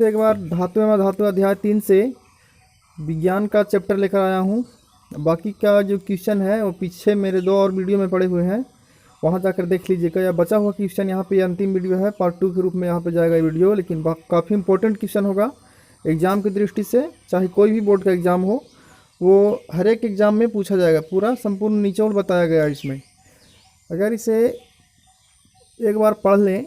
तो एक बार धातु एवं धातु अध्याय 3 से विज्ञान का चैप्टर लेकर आया हूँ। बाकी का जो क्वेश्चन है वो पीछे मेरे 2 और वीडियो में पड़े हुए हैं, वहाँ जाकर देख लीजिएगा। या बचा हुआ क्वेश्चन यहाँ पे अंतिम वीडियो है, पार्ट 2 के रूप में यहाँ पे जाएगा ये वीडियो। लेकिन काफ़ी इंपॉर्टेंट क्वेश्चन होगा एग्ज़ाम की दृष्टि से, चाहे कोई भी बोर्ड का एग्ज़ाम हो, वो हर एक एग्ज़ाम में पूछा जाएगा। पूरा संपूर्ण निचोड़ बताया गया इसमें। अगर इसे एक बार पढ़ लें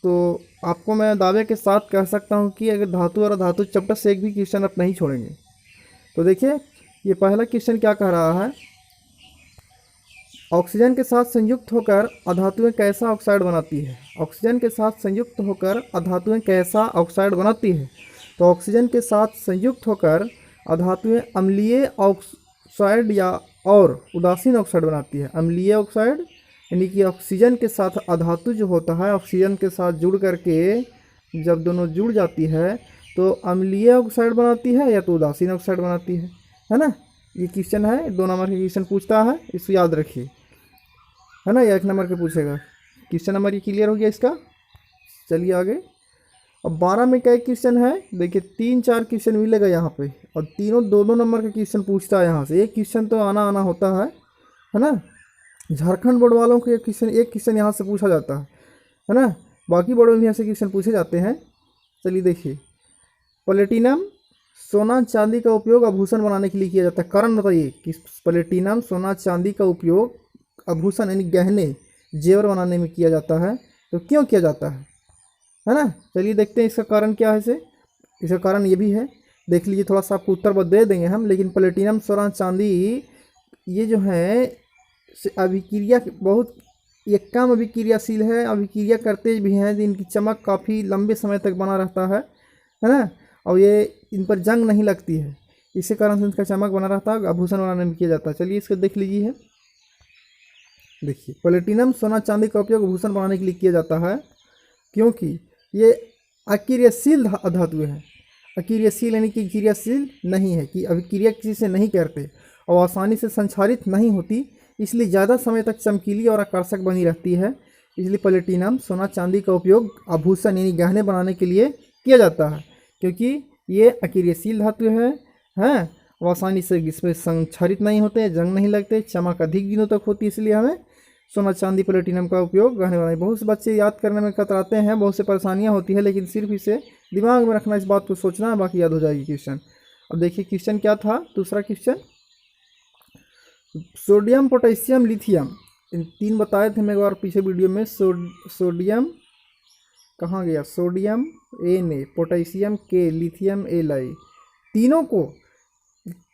तो आपको मैं दावे के साथ कह सकता हूं कि अगर धातु और अधातु चैप्टर से एक भी क्वेश्चन आप नहीं छोड़ेंगे। तो देखिए, ये पहला क्वेश्चन क्या कह रहा है, ऑक्सीजन के साथ संयुक्त होकर अधातुएं कैसा ऑक्साइड बनाती है। ऑक्सीजन के साथ संयुक्त होकर अधातुएं कैसा ऑक्साइड बनाती है। तो ऑक्सीजन के साथ संयुक्त होकर अधातुएं अम्लीय ऑक्साइड या और उदासीन ऑक्साइड बनाती है। अम्लीय ऑक्साइड यानी कि ऑक्सीजन के साथ अधातु जो होता है, ऑक्सीजन के साथ जुड़ करके जब दोनों जुड़ जाती है तो अम्लीय ऑक्साइड बनाती है या तो उदासीन ऑक्साइड बनाती है ना। ये क्वेश्चन है, 2 नंबर के क्वेश्चन पूछता है, इसको याद रखिए, है ना। या 1 नंबर के पूछेगा। क्वेश्चन नंबर ये क्लियर हो गया इसका। चलिए आगे। अब 12 में क्या क्वेश्चन है, देखिए 3-4 क्वेश्चन मिलेगा यहाँ पे, और तीनों 2-2 नंबर का क्वेश्चन पूछता है यहाँ से। एक क्वेश्चन तो आना होता है ना। झारखंड बोर्ड वालों को एक क्वेश्चन यहाँ से पूछा जाता है ना। बाकी बोर्डों में यहाँ से क्वेश्चन पूछे जाते हैं। चलिए देखिए, प्लेटिनम सोना चांदी का उपयोग आभूषण बनाने के लिए किया जाता है। कारण बताइए कि प्लेटिनम सोना चांदी का उपयोग आभूषण यानी गहने जेवर बनाने में किया जाता है। तो क्यों किया जाता है ना। चलिए देखते हैं इसका कारण क्या है। इसका कारण ये भी है, देख लीजिए। थोड़ा सा आपको उत्तर दे देंगे हम, लेकिन प्लेटिनम सोना चांदी ये जो है अभिक्रिया बहुत ये कम अभिक्रियाशील है। अभिक्रिया करते भी हैं, इनकी चमक काफ़ी लंबे समय तक बना रहता है ना। और ये इन पर जंग नहीं लगती है, इसी कारण से इनका चमक बना रहता है, आभूषण बनाने में किया जाता है। चलिए इसको देख लीजिए। देखिए, प्लेटिनम सोना चांदी का उपयोग आभूषण बनाने के लिए किया जाता है क्योंकि ये अक्रियाशील धातु है। अक्रियाशील यानी कि क्रियाशील नहीं है, कि अभिक्रिया किसी से नहीं करते और आसानी से संचारित नहीं होती, इसलिए ज़्यादा समय तक चमकीली और आकर्षक बनी रहती है। इसलिए प्लेटिनम सोना चांदी का उपयोग आभूषण यानी गहने बनाने के लिए किया जाता है, क्योंकि ये अक्रियाशील धातु है और आसानी से इसमें संचारित नहीं होते, जंग नहीं लगते, चमक अधिक दिनों तक होती है। इसलिए हमें सोना चांदी प्लेटिनम का उपयोग गहने बनाने। बहुत से बच्चे याद करने में कतराते हैं, बहुत से परेशानियाँ होती है, लेकिन सिर्फ इसे दिमाग में रखना, इस बात को सोचना है, बाकी याद हो जाएगी क्वेश्चन। अब देखिए क्वेश्चन क्या था, दूसरा क्वेश्चन। सोडियम पोटेशियम लिथियम, इन 3 बताए थे मैं एक बार पीछे वीडियो में। सोडियम कहाँ गया, sodium Na, potassium K, lithium Li, तीनों को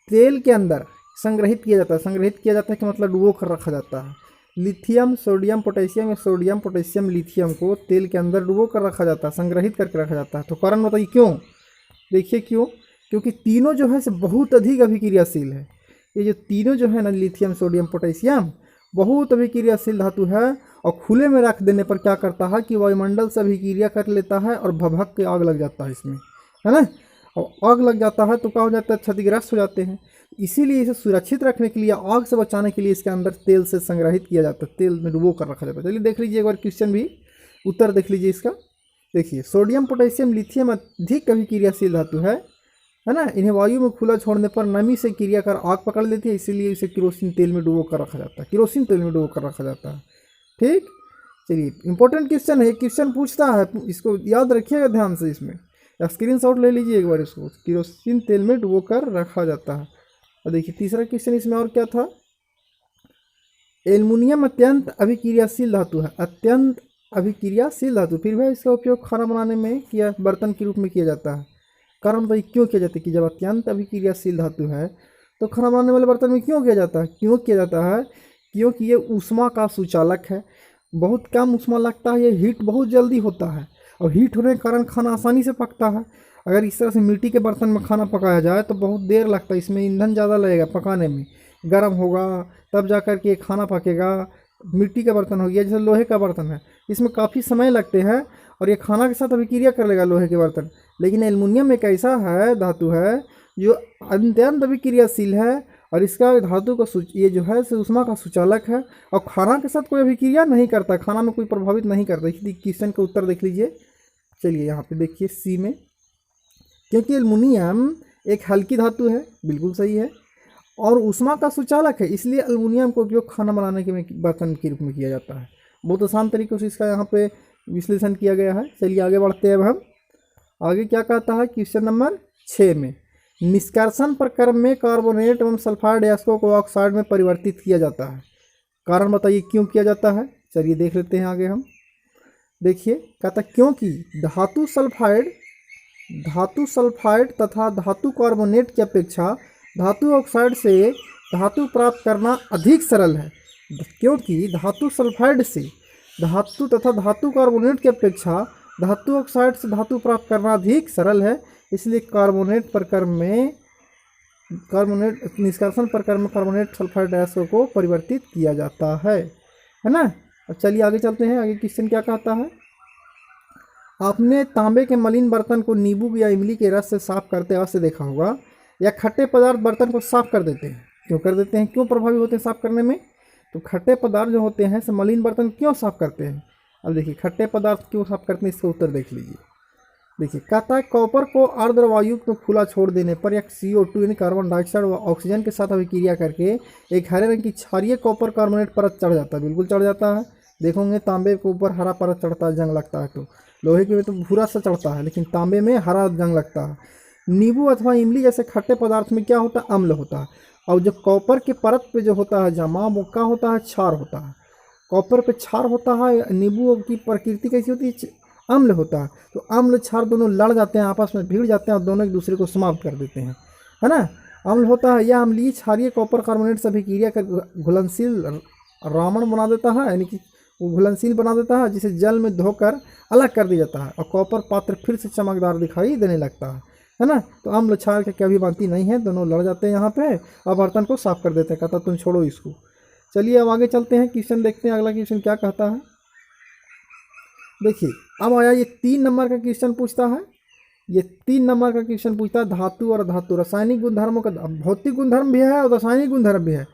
तेल के अंदर संग्रहित किया जाता है। संग्रहित किया जाता है कि मतलब डुबो कर रखा जाता है। लिथियम सोडियम पोटेशियम या सोडियम पोटेशियम लिथियम को तेल के अंदर डुबो कर रखा जाता है, संग्रहित करके रखा जाता है। तो कारण बताइए क्यों। देखिए क्यों, क्योंकि तीनों जो है बहुत अधिक अभिक्रियाशील है। ये जो तीनों जो है ना, लिथियम सोडियम पोटेशियम, बहुत अभिक्रियाशील धातु है। और खुले में रख देने पर क्या करता है कि वायुमंडल से अभिक्रिया कर लेता है और भभक के आग लग जाता है इसमें, है ना। और आग लग जाता है तो क्या हो जाता है, क्षतिग्रस्त हो जाते हैं। इसीलिए इसे सुरक्षित रखने के लिए, आग से बचाने के लिए इसके अंदर तेल से संग्रहित किया जाता है, तेल में डुबो कर रखा जाता है। चलिए देख लीजिए एक बार क्वेश्चन भी, उत्तर देख लीजिए इसका। देखिए, सोडियम पोटेशियम लिथियम अधिक अभिक्रियाशील धातु है ना। इन्हें वायु में खुला छोड़ने पर नमी से क्रिया कर आग पकड़ लेती है, इसीलिए इसे केरोसिन तेल में डुबो कर रखा जाता है। केरोसिन तेल में डुबो कर रखा जाता है। ठीक, चलिए इंपॉर्टेंट क्वेश्चन है, क्वेश्चन पूछता है, इसको याद रखिएगा ध्यान से। इसमें स्क्रीनशॉट ले लीजिए एक बार इसको। केरोसिन तेल में डुबो कर रखा जाता है। और देखिए तीसरा क्वेश्चन इसमें और क्या था। एल्युमिनियम अत्यंत अभिक्रियाशील धातु है। अत्यंत अभिक्रियाशील धातु, फिर भी इसका उपयोग खाना बनाने में किया, बर्तन के रूप में किया जाता है। कारण भाई क्यों किया जाता है कि जब अत्यंत अभिक्रियाशील धातु है तो खाना बनाने वाले बर्तन में क्यों किया जाता है। क्यों किया जाता है, क्योंकि ये ऊष्मा का सुचालक है। बहुत कम ऊष्मा लगता है, ये हीट बहुत जल्दी होता है, और हीट होने के कारण खाना आसानी से पकता है। अगर इस तरह से मिट्टी के बर्तन में खाना पकाया जाए तो बहुत देर लगता है, इसमें ईंधन ज़्यादा लगेगा पकाने में, गर्म होगा तब जा कर के खाना पकेगा। मिट्टी का बर्तन हो गया, जैसे लोहे का बर्तन है, इसमें काफ़ी समय लगते हैं और ये खाना के साथ अभिक्रिया कर लेगा लोहे के बर्तन। लेकिन एल्युमिनियम एक ऐसा है, धातु है जो अत्यंत अभिक्रियाशील है, और इसका धातु का ये जो है ऊष्मा का सुचालक है, और खाना के साथ कोई अभिक्रिया नहीं करता, खाना में कोई प्रभावित नहीं करता। इसलिए क्वेश्चन का उत्तर देख लीजिए। चलिए यहाँ पे देखिए सी में, क्योंकि एल्युमिनियम एक हल्की धातु है, बिल्कुल सही है, और ऊष्मा का सुचालक है, इसलिए एल्युमिनियम का उपयोग खाना बनाने के बर्तन के रूप में किया जाता है। बहुत आसान तरीके से इसका यहाँ पे विश्लेषण किया गया है। चलिए आगे बढ़ते हैं। अब हम आगे क्या कहता है क्वेश्चन नंबर 6 में, निष्कर्षण प्रक्रम में कार्बोनेट एवं सल्फाइड गैसों को ऑक्साइड में परिवर्तित किया जाता है। कारण बताइए क्यों किया जाता है। चलिए देख लेते हैं आगे हम। देखिए कहता क्योंकि धातु सल्फाइड तथा धातु कार्बोनेट की अपेक्षा धातु ऑक्साइड से धातु प्राप्त करना अधिक सरल है। क्योंकि धातु सल्फाइड से धातु तथा धातु कार्बोनेट की अपेक्षा धातु ऑक्साइड से धातु प्राप्त करना अधिक सरल है, इसलिए निष्कर्षण प्रक्रम में कार्बोनेट सल्फाइड गैसों को परिवर्तित किया जाता है ना। अब चलिए आगे चलते हैं। आगे क्वेश्चन क्या कहता है, आपने तांबे के मलिन बर्तन को नींबू या इमली के रस से साफ करते अवश्य देखा होगा, या खट्टे पदार्थ बर्तन को साफ कर देते हैं। क्यों कर देते हैं, क्यों प्रभावी होते हैं साफ करने में, तो खट्टे पदार्थ जो होते हैं से मलिन बर्तन क्यों साफ करते हैं। अब देखिए खट्टे पदार्थ क्यों साफ करते हैं, इसका उत्तर देख लीजिए। देखिए कहता है कॉपर को अर्धवायु में खुला छोड़ देने पर या CO2 यानी कार्बन डाइऑक्साइड व ऑक्सीजन के साथ अभिक्रिया करके एक हरे रंग की क्षारीय कॉपर कार्बोनेट परत चढ़ जाता है। बिल्कुल चढ़ जाता है। देखोगे तांबे के ऊपर हरा परत चढ़ता है, जंग लगता है, तो लोहे के में तो भूरा सा चढ़ता है, लेकिन तांबे में हरा जंग लगता है। नींबू अथवा इमली जैसे खट्टे पदार्थ में क्या होता है, अम्ल होता है। और जो कॉपर के परत पे जो होता है जमा, वो क्या होता है, क्षार होता है। कॉपर पे क्षार होता है, नींबू की प्रकृति कैसी होती है, अम्ल होता है। तो अम्ल क्षार दोनों लड़ जाते हैं, आपस में भिड़ जाते हैं और दोनों एक दूसरे को समाप्त कर देते हैं, है ना। अम्ल होता है, यह अम्लीय क्षारीय कॉपर कार्बोनेट से अभिक्रिया कर घुलनशील रावण बना देता है, यानी कि वो घुलनशील बना देता है, जिसे जल में धोकर अलग कर दिया जाता है और कॉपर पात्र फिर से चमकदार दिखाई देने लगता है ना। तो अम्ल क्षार के क्या भी बांती नहीं है, दोनों लड़ जाते हैं यहाँ पे और बर्तन को साफ कर देते हैं। कहता तुम छोड़ो इसको। चलिए अब आगे चलते हैं, क्वेश्चन देखते हैं अगला क्वेश्चन क्या कहता है। देखिए अब आया ये 3 नंबर का क्वेश्चन पूछता है। ये 3 नंबर का क्वेश्चन पूछता है धातु और धातु रासायनिक गुणधर्मों का, भौतिक गुणधर्म भी है और रासायनिक गुणधर्म भी है,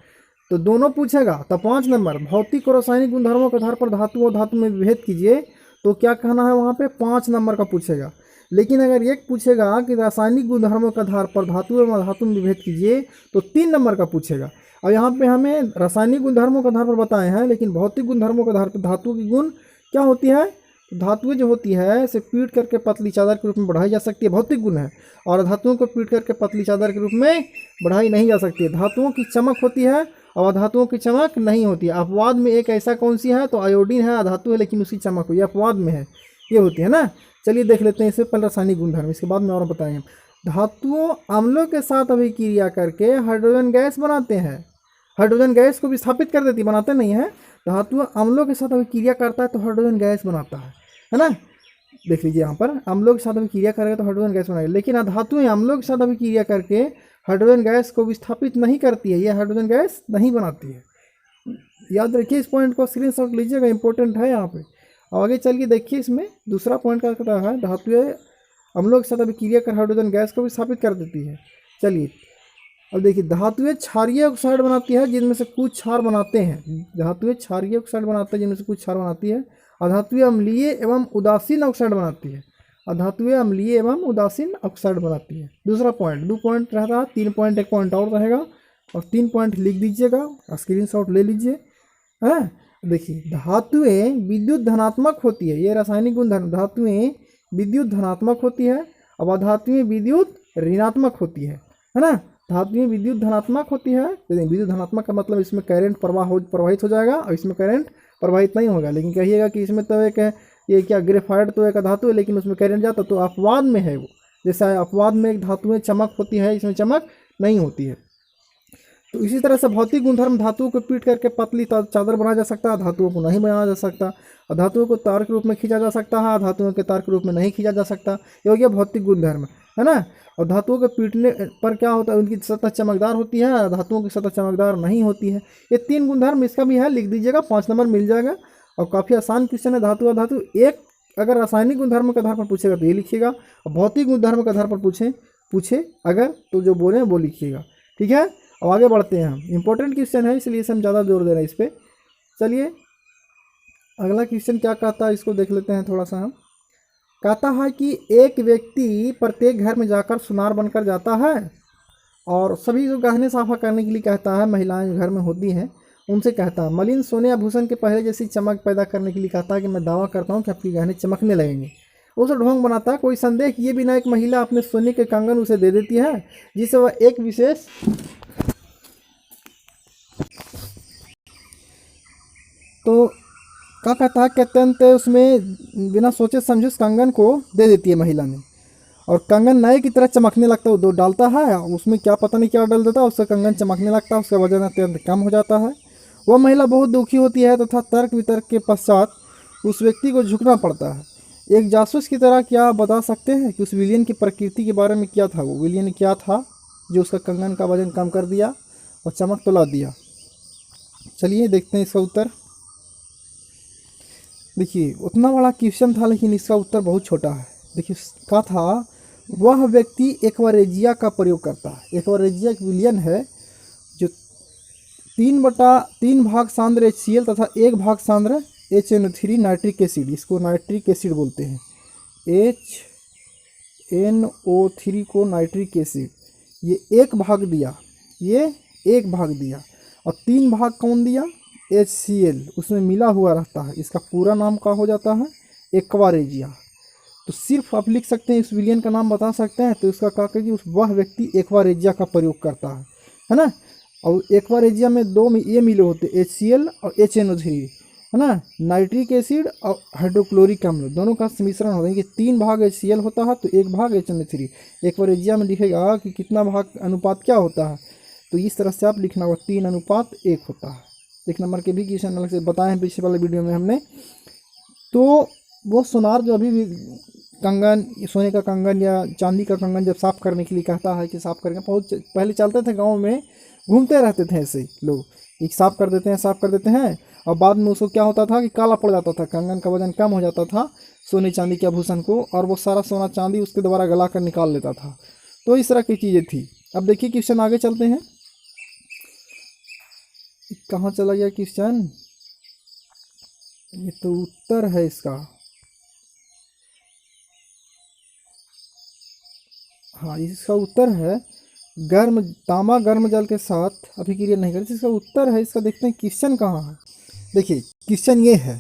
तो दोनों पूछेगा। तो 5 नंबर भौतिक और रासायनिक गुणधर्मों के आधार पर धातु और धातु में विभेद कीजिए, तो क्या कहना है वहाँ पे 5 नंबर का पूछेगा। लेकिन अगर एक पूछेगा कि रासायनिक गुणधर्मों के आधार पर धातु एवं धातु में विभेद कीजिए, तो 3 नंबर का पूछेगा। और यहाँ पे हमें रासायनिक गुणधर्मों के आधार पर बताए हैं, लेकिन भौतिक गुणधर्मों के आधार पर धातु की गुण क्या होती है, धातुएं जो होती है इसे पीट करके पतली चादर के रूप में बढ़ाई जा सकती है, भौतिक गुण है। और धातुओं को पीट करके पतली चादर के रूप में बढ़ाई नहीं जा सकती है। धातुओं की चमक होती है और अधातुओं की चमक नहीं होती है। अपवाद में एक ऐसा कौन सी है, तो आयोडीन है, अधातु है लेकिन उसकी चमक हुई, अपवाद में है, ये होती है ना। चलिए देख लेते हैं इससे पहले रासायनिक गुणधर्म, इसके बाद में और बताएंगे। धातुओं अम्लों के साथ अभिक्रिया करके हाइड्रोजन गैस बनाते हैं। हाइड्रोजन गैस को विस्थापित कर देती, बनाते नहीं है। धातु अम्लों के साथ अभिक्रिया करता है तो हाइड्रोजन गैस बनाता है ना। देख लीजिए यहाँ पर अम्लों के साथ अभिक्रिया करेगा तो हाइड्रोजन गैस बनाएगा, लेकिन धातुएं अम्लों के साथ अभिक्रिया करके हाइड्रोजन गैस को विस्थापित नहीं करती है, यह हाइड्रोजन गैस नहीं बनाती है। याद रखिए इस पॉइंट को, स्क्रीनशॉट लीजिएगा, इंपॉर्टेंट है यहाँ पे। आगे चलिए देखिए इसमें दूसरा पॉइंट क्या कहता है, धातुएं अम्लों के साथ अभिक्रिया कर हाइड्रोजन गैस को विस्थापित कर देती है। चलिए अब देखिए धातुएं क्षारीय ऑक्साइड बनाती है, जिनमें से कुछ क्षार बनाते हैं। धातुएं क्षारीय ऑक्साइड बनाते हैं जिनमें से कुछ क्षार बनाती है। अधातुएं अम्लीय एवं उदासीन ऑक्साइड बनाती है। अधातुएं अम्लीय एवं उदासीन ऑक्साइड बनाती है। दूसरा पॉइंट, 2 पॉइंट रहता, 3 पॉइंट, 1 पॉइंट और रहेगा, और 3 पॉइंट लिख दीजिएगा, स्क्रीनशॉट ले लीजिए, है। देखिए धातुएं विद्युत धनात्मक होती है, ये रासायनिक गुणधर्म। धातुएं विद्युत धनात्मक होती है और अधातुएं विद्युत ऋणात्मक होती है ना। धातुएं विद्युत धनात्मक होती है, विद्युत धनात्मक का मतलब इसमें करंट प्रवाहित हो जाएगा और इसमें करंट प्रवाहित नहीं होगा। लेकिन कहिएगा कि इसमें तो एक ये क्या ग्रेफाइट तो एक धातु है लेकिन उसमें करंट जाता, तो अपवाद में है वो। जैसा अपवाद में एक धातु में चमक होती है, इसमें चमक नहीं होती है। तो इसी तरह से भौतिक गुणधर्म, धातुओं को पीट करके पतली चादर बनाया जा सकता है, धातुओं को नहीं बनाया जा सकता। धातुओं को तार के रूप में खींचा जा सकता है, धातुओं के तार के रूप में नहीं खींचा जा सकता। ये हो गया भौतिक गुणधर्म, है ना। और धातुओं के पीटने पर क्या होता है, उनकी सतह चमकदार होती है, धातुओं की सतह चमकदार नहीं होती है। ये 3 गुणधर्म इसका भी है, लिख दीजिएगा, 5 नंबर मिल जाएगा। और काफ़ी आसान क्वेश्चन है। धातु और धातु एक अगर रासायनिक गुणधर्म के आधार पर पूछेगा तो ये लिखिएगा, और भौतिक गुणधर्म के आधार पर पूछे अगर तो जो बोले वो लिखिएगा, ठीक है। अब आगे बढ़ते हैं हम, इंपॉर्टेंट क्वेश्चन है इसलिए हम ज़्यादा जोर दे रहे हैं इस पर। चलिए अगला क्वेश्चन क्या कहता है इसको देख लेते हैं थोड़ा सा हम। कहता है कि एक व्यक्ति प्रत्येक घर में जाकर सुनार बनकर जाता है और सभी को गहने साफा करने के लिए कहता है। महिलाएं जो घर में होती हैं उनसे कहता है, मलिन सोने आभूषण के पहले जैसी चमक पैदा करने के लिए कहता है कि मैं दावा करता हूँ कि आपके गहने चमकने लगेंगे। उसे ढोंग बनाता है। कोई संदेह किए बिना एक महिला अपने सोने के कंगन उसे दे देती है, जिसे वह एक विशेष तो क्या कहता है कि अत्यंत उसमें बिना सोचे समझे उस कंगन को दे देती है महिला ने, और कंगन नए की तरह चमकने लगता है। वो डालता है उसमें क्या पता नहीं क्या डाल देता है, उसका कंगन चमकने लगता है, उसका वजन अत्यंत कम हो जाता है। वह महिला बहुत दुखी होती है तथा तर्क वितर्क के पश्चात उस व्यक्ति को झुकना पड़ता है। एक जासूस की तरह क्या आप बता सकते हैं कि उस विलियन की प्रकृति के बारे में क्या था? वो विलियन क्या था जो उसका कंगन का वजन कम कर दिया और चमक तो ला दिया? चलिए देखते हैं इसका उत्तर। देखिए उतना बड़ा क्वेश्चन था लेकिन इसका उत्तर बहुत छोटा है। देखिए क्या था, वह व्यक्ति एक्वारेजिया का प्रयोग करता है। एक्वारेजिया एक विलियन है जो 3/3 भाग सांद्र HCl तथा 1 भाग सांद्र HNO3 नाइट्रिक एसिड, इसको नाइट्रिक एसिड बोलते हैं, HNO3 को नाइट्रिक एसिड, ये 1 भाग दिया, ये 1 भाग दिया और 3 भाग कौन दिया? HCl उसमें मिला हुआ रहता है। इसका पूरा नाम क्या हो जाता है? एक्वारेजिया। तो सिर्फ आप लिख सकते हैं, इस विलियन का नाम बता सकते हैं तो इसका क्या कहेगी, उस वह व्यक्ति एक्वारेजिया का प्रयोग करता है ना। और एक्वारेजिया में 2 में ये मिले होते HCl और HNO3, है ना। नाइट्रिक एसिड और हाइड्रोक्लोरिक अम्ल दोनों का मिश्रण होता है कि 3 भाग HCl होता है तो 1 भाग HNO3। एक्वारेजिया में लिखेगा कि कितना भाग अनुपात क्या होता है, तो इस तरह से आप लिखना होगा 3:1 होता है। 1 नंबर के भी क्वेश्चन अलग से बताए हैं पिछले वाले वीडियो में हमने। तो वो सोनार जो अभी भी कंगन, सोने का कंगन या चांदी का कंगन जब साफ़ करने के लिए कहता है कि साफ़ करेंगे, बहुत पहले चलते थे गांव में, घूमते रहते थे ऐसे लोग, एक साफ़ कर देते हैं और बाद में उसको क्या होता था कि काला पड़ जाता था, कंगन का वजन कम हो जाता था सोने चांदी के आभूषण को, और वो सारा सोना चांदी उसके द्वारा गला कर निकाल लेता था। तो इस तरह की चीज़ें थी। अब देखिए क्वेश्चन आगे चलते हैं। कहाँ चला गया क्वेश्चन? ये तो उत्तर है इसका। हाँ इसका उत्तर है तांबा गर्म जल के साथ अभिक्रिया नहीं करती। इसका उत्तर है इसका। देखते हैं क्वेश्चन कहाँ है। देखिए क्वेश्चन ये है,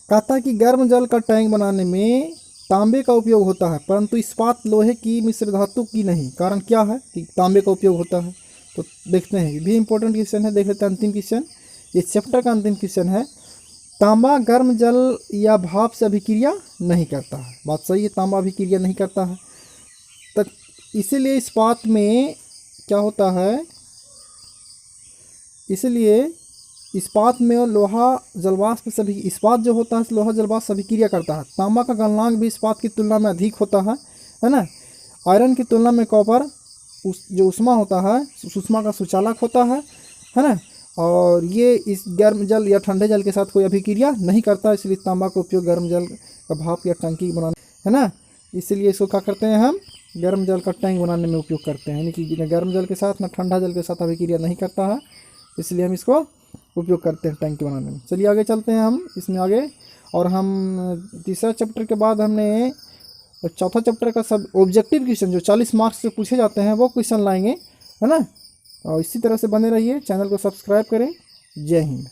कहता है कि गर्म जल का टैंक बनाने में तांबे का उपयोग होता है परंतु इस्पात लोहे की मिश्र धातु की नहीं। कारण क्या है कि तांबे का उपयोग होता है? तो देखते हैं, ये भी इंपॉर्टेंट क्वेश्चन है। देख लेते हैं अंतिम क्वेश्चन, इस चैप्टर का अंतिम क्वेश्चन है। तांबा गर्म जल या भाप से अभिक्रिया नहीं करता है। बात सही है, तांबा अभिक्रिया नहीं करता है। तक इसीलिए इस्पात में क्या होता है, इसलिए इस्पात में लोहा जलवाष्प से भी, इस्पात जो होता है लोहा जलवाष्प से अभिक्रिया करता है। तांबा का गलनांक भी इस्पात की तुलना में अधिक होता है ना। आयरन की तुलना में कॉपर जो उष्मा होता है, उष्मा का सुचालक होता है ना। और ये इस गर्म जल या ठंडे जल के साथ कोई अभिक्रिया नहीं करता, इसलिए तांबा का उपयोग गर्म जल का भाप या टंकी बनाने, है ना। इसलिए इसको क्या करते हैं हम, गर्म जल का टैंक बनाने में उपयोग करते हैं। यानी कि न गर्म जल के साथ न ठंडा जल के साथ अभिक्रिया नहीं करता है, इसलिए हम इसको उपयोग करते हैं टैंक बनाने में। चलिए आगे चलते हैं हम इसमें आगे। और हम तीसरा चैप्टर के बाद हमने चौथा चैप्टर का सब ऑब्जेक्टिव क्वेश्चन जो 40 मार्क्स से पूछे जाते हैं वो क्वेश्चन लाएंगे, है ना। और इसी तरह से बने रहिए, चैनल को सब्सक्राइब करें। जय हिंद।